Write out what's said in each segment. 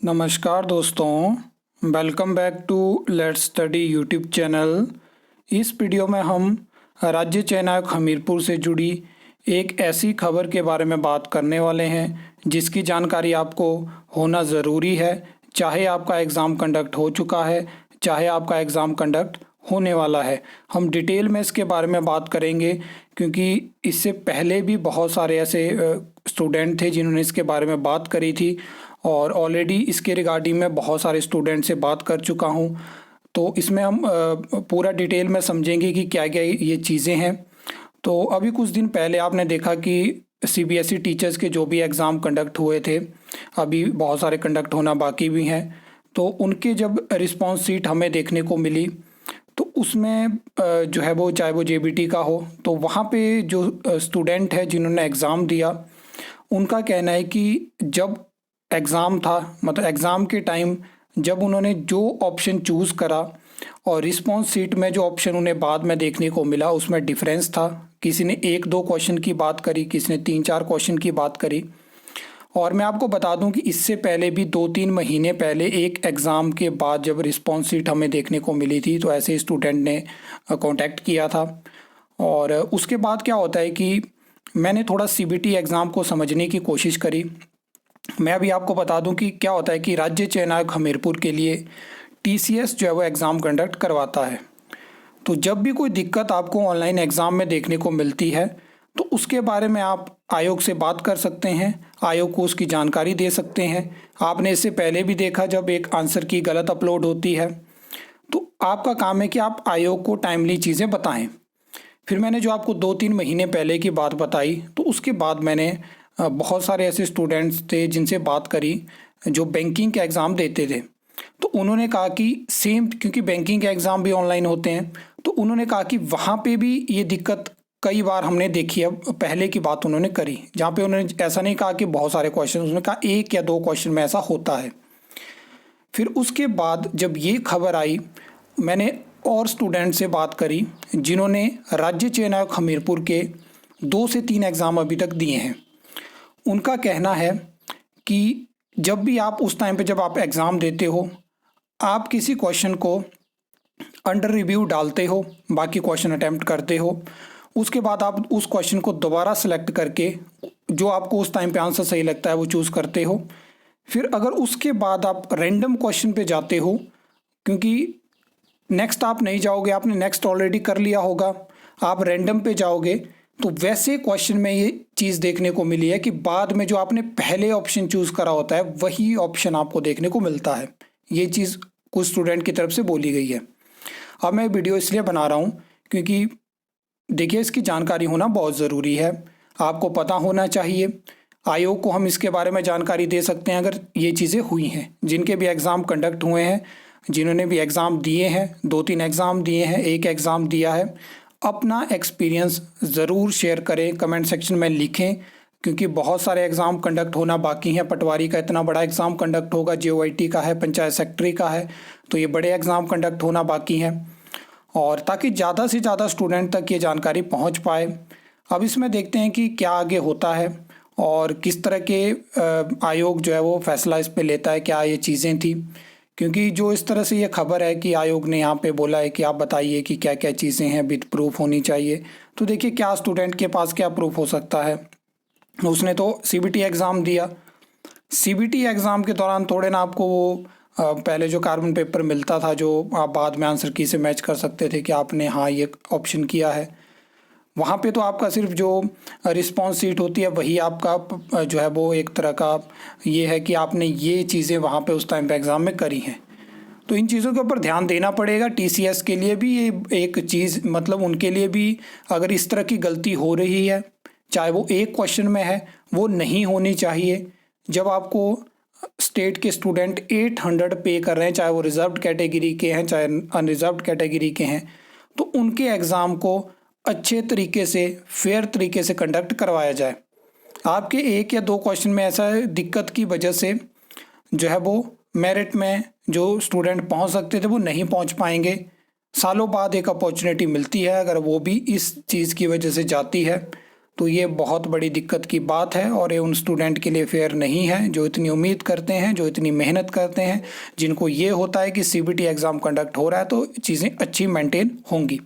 नमस्कार दोस्तों, welcome back to let's study YouTube channel. इस वीडियो में हम राज्य चयन आयोग हमीरपुर से जुड़ी एक ऐसी खबर के बारे में बात करने वाले हैं जिसकी जानकारी आपको होना ज़रूरी है, चाहे आपका एग्ज़ाम कंडक्ट हो चुका है, चाहे आपका एग्ज़ाम कंडक्ट होने वाला है। हम डिटेल में इसके बारे में बात करेंगे क्योंकि इससे पहले भी बहुत सारे ऐसे स्टूडेंट थे जिन्होंने इसके बारे में बात करी थी और ऑलरेडी इसके रिगार्डिंग में बहुत सारे स्टूडेंट से बात कर चुका हूँ। तो इसमें हम पूरा डिटेल में समझेंगे कि क्या क्या ये चीज़ें हैं। तो अभी कुछ दिन पहले आपने देखा कि सीबीएसई टीचर्स के जो भी एग्ज़ाम कंडक्ट हुए थे, अभी बहुत सारे कंडक्ट होना बाकी भी हैं, तो उनके जब रिस्पॉन्स शीट हमें देखने को मिली तो उसमें जो है वो चाहे वो जेबीटी का हो, तो वहाँ पे जो स्टूडेंट है जिन्होंने एग्ज़ाम दिया उनका कहना है कि जब एग्ज़ाम था, मतलब एग्ज़ाम के टाइम जब उन्होंने जो ऑप्शन चूज़ करा और रिस्पॉन्स शीट में जो ऑप्शन उन्हें बाद में देखने को मिला उसमें डिफरेंस था। किसी ने 1-2 क्वेश्चन की बात करी, किसी ने 3-4 क्वेश्चन की बात करी। और मैं आपको बता दूं कि इससे पहले भी 2-3 महीने पहले एक एग्ज़ाम के बाद जब रिस्पॉन्स शीट हमें देखने को मिली थी तो ऐसे स्टूडेंट ने कांटेक्ट किया था। और उसके बाद क्या होता है कि मैंने थोड़ा सीबीटी एग्ज़ाम को समझने की कोशिश करी। मैं अभी आपको बता दूं कि क्या होता है कि राज्य चयन आयोग हमीरपुर के लिए टीसीएस जो है वो एग्ज़ाम कंडक्ट करवाता है। तो जब भी कोई दिक्कत आपको ऑनलाइन एग्ज़ाम में देखने को मिलती है तो उसके बारे में आप आयोग से बात कर सकते हैं, आयोग को उसकी जानकारी दे सकते हैं। आपने इससे पहले भी देखा जब एक आंसर की गलत अपलोड होती है तो आपका काम है कि आप आयोग को टाइमली चीज़ें बताएं। फिर मैंने जो आपको 2-3 महीने पहले की बात बताई तो उसके बाद मैंने बहुत सारे ऐसे स्टूडेंट्स थे जिनसे बात करी जो बैंकिंग के एग्ज़ाम देते थे। तो उन्होंने कहा कि सेम, क्योंकि बैंकिंग के एग्ज़ाम भी ऑनलाइन होते हैं, तो उन्होंने कहा कि वहाँ पे भी ये दिक्कत कई बार हमने देखी है। पहले की बात उन्होंने करी जहाँ पे उन्होंने ऐसा नहीं कहा कि बहुत सारे क्वेश्चन, उन्होंने कहा 1 या 2 क्वेश्चन में ऐसा होता है। फिर उसके बाद जब ये खबर आई मैंने और स्टूडेंट से बात करी जिन्होंने राज्य चयन आयोग हमीरपुर के 2 से 3 एग्ज़ाम अभी तक दिए हैं। उनका कहना है कि जब भी आप उस टाइम पे जब आप एग्ज़ाम देते हो, आप किसी क्वेश्चन को अंडर रिव्यू डालते हो, बाकी क्वेश्चन अटैम्प्ट करते हो, उसके बाद आप उस क्वेश्चन को दोबारा सेलेक्ट करके जो आपको उस टाइम पे आंसर सही लगता है वो चूज़ करते हो। फिर अगर उसके बाद आप रैंडम क्वेश्चन पे जाते हो, क्योंकि नेक्स्ट आप नहीं जाओगे, आपने नेक्स्ट ऑलरेडी कर लिया होगा, आप रैंडम पे जाओगे, तो वैसे क्वेश्चन में ये चीज़ देखने को मिली है कि बाद में जो आपने पहले ऑप्शन चूज़ करा होता है वही ऑप्शन आपको देखने को मिलता है। ये चीज़ कुछ स्टूडेंट की तरफ से बोली गई है। अब मैं वीडियो इसलिए बना रहा हूँ क्योंकि देखिए इसकी जानकारी होना बहुत ज़रूरी है, आपको पता होना चाहिए। आयोग को हम इसके बारे में जानकारी दे सकते हैं अगर ये चीज़ें हुई हैं। जिनके भी एग्ज़ाम कंडक्ट हुए हैं, जिन्होंने भी एग्ज़ाम दिए हैं, 2-3 एग्ज़ाम दिए हैं, 1 एग्ज़ाम दिया है, अपना एक्सपीरियंस ज़रूर शेयर करें, कमेंट सेक्शन में लिखें, क्योंकि बहुत सारे एग्ज़ाम कंडक्ट होना बाकी हैं। पटवारी का इतना बड़ा एग्ज़ाम कंडक्ट होगा, जेओआईटी का है, पंचायत सेक्रेटरी का है, तो ये बड़े एग्ज़ाम कंडक्ट होना बाकी हैं, और ताकि ज़्यादा से ज़्यादा स्टूडेंट तक ये जानकारी पहुंच पाए। अब इसमें देखते हैं कि क्या आगे होता है और किस तरह के आयोग जो है वो फैसला इस पे लेता है, क्या ये चीज़ें थी। क्योंकि जो इस तरह से ये खबर है कि आयोग ने यहाँ पे बोला है कि आप बताइए कि क्या क्या चीज़ें हैं, विद प्रूफ होनी चाहिए। तो देखिए क्या स्टूडेंट के पास क्या प्रूफ हो सकता है। उसने तो सीबीटी एग्ज़ाम दिया, सीबीटी एग्ज़ाम के दौरान थोड़े ना आपको वो पहले जो कार्बन पेपर मिलता था जो आप बाद में आंसर की से मैच कर सकते थे कि आपने हाँ ये ऑप्शन किया है। वहाँ पे तो आपका सिर्फ जो रिस्पॉन्स शीट होती है वही आपका जो है वो एक तरह का ये है कि आपने ये चीज़ें वहाँ पे उस टाइम पे एग्ज़ाम में करी हैं। तो इन चीज़ों के ऊपर ध्यान देना पड़ेगा। टीसीएस के लिए भी ये एक चीज़, मतलब उनके लिए भी अगर इस तरह की गलती हो रही है, चाहे वो एक क्वेश्चन में है, वो नहीं होनी चाहिए। जब आपको स्टेट के स्टूडेंट 800 पे कर रहे हैं, चाहे वो रिजर्व्ड कैटेगरी के हैं चाहे अनरिजर्व्ड कैटेगरी के हैं, तो उनके एग्ज़ाम को अच्छे तरीके से, फेयर तरीके से कंडक्ट करवाया जाए। आपके 1 या 2 क्वेश्चन में ऐसा दिक्कत की वजह से जो है वो मेरिट में जो स्टूडेंट पहुंच सकते थे वो नहीं पहुंच पाएंगे। सालों बाद एक अपॉर्चुनिटी मिलती है, अगर वो भी इस चीज़ की वजह से जाती है तो ये बहुत बड़ी दिक्कत की बात है और ये उन स्टूडेंट के लिए फेयर नहीं है जो इतनी उम्मीद करते हैं, जो इतनी मेहनत करते हैं, जिनको ये होता है कि सीबीटी एग्ज़ाम कंडक्ट हो रहा है तो चीज़ें अच्छी मेंटेन होंगी।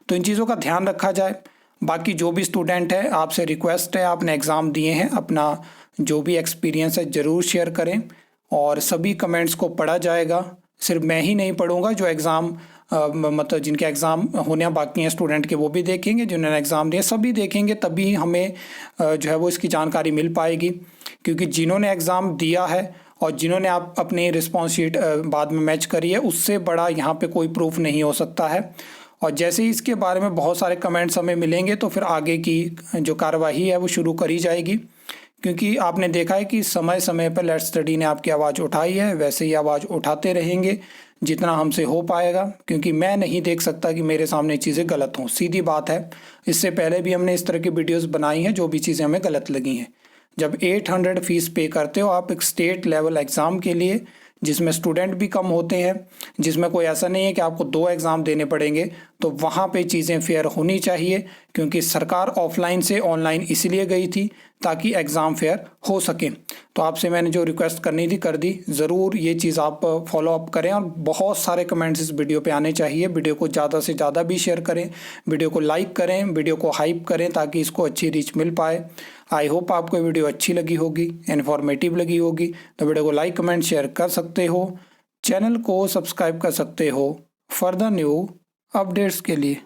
तो इन चीज़ों का ध्यान रखा जाए। बाकी जो भी स्टूडेंट है, आपसे रिक्वेस्ट है, आपने एग्ज़ाम दिए हैं, अपना जो भी एक्सपीरियंस है ज़रूर शेयर करें और सभी कमेंट्स को पढ़ा जाएगा। सिर्फ मैं ही नहीं पढ़ूंगा, जो एग्ज़ाम मतलब जिनके एग्ज़ाम होने बाकी हैं स्टूडेंट के वो भी देखेंगे, जिन्होंने एग्ज़ाम दिए सभी देखेंगे, तभी हमें जो है वो इसकी जानकारी मिल पाएगी। क्योंकि जिन्होंने एग्ज़ाम दिया है और जिन्होंने आप अपनी रिस्पॉन्स शीट बाद में मैच करी है, उससे बड़ा यहाँ पे कोई प्रूफ नहीं हो सकता है। और जैसे ही इसके बारे में बहुत सारे कमेंट्स हमें मिलेंगे तो फिर आगे की जो कार्यवाही है वो शुरू करी जाएगी। क्योंकि आपने देखा है कि समय समय पर लेट्स स्टडी ने आपकी आवाज़ उठाई है, वैसे ही आवाज़ उठाते रहेंगे जितना हमसे हो पाएगा। क्योंकि मैं नहीं देख सकता कि मेरे सामने चीज़ें गलत हों, सीधी बात है। इससे पहले भी हमने इस तरह की वीडियोस बनाई हैं जो भी चीज़ें हमें गलत लगी हैं। जब 800 फीस पे करते हो आप एक स्टेट लेवल एग्ज़ाम के लिए, जिसमें स्टूडेंट भी कम होते हैं, जिसमें कोई ऐसा नहीं है कि आपको 2 एग्ज़ाम देने पड़ेंगे, तो वहाँ पे चीज़ें फेयर होनी चाहिए। क्योंकि सरकार ऑफलाइन से ऑनलाइन इसलिए गई थी ताकि एग्ज़ाम फेयर हो सके। तो आपसे मैंने जो रिक्वेस्ट करनी थी कर दी। ज़रूर ये चीज़ आप फॉलो अप करें और बहुत सारे कमेंट्स इस वीडियो पे आने चाहिए। वीडियो को ज़्यादा से ज़्यादा भी शेयर करें, वीडियो को लाइक करें, वीडियो को हाइप करें ताकि इसको अच्छी रीच मिल पाए। आई होप आपको वीडियो अच्छी लगी होगी, इन्फॉर्मेटिव लगी होगी। तो वीडियो को लाइक, कमेंट, शेयर कर सकते हो। चैनल को सब्सक्राइब कर सकते हो फर्दर न्यू अपडेट्स के लिए।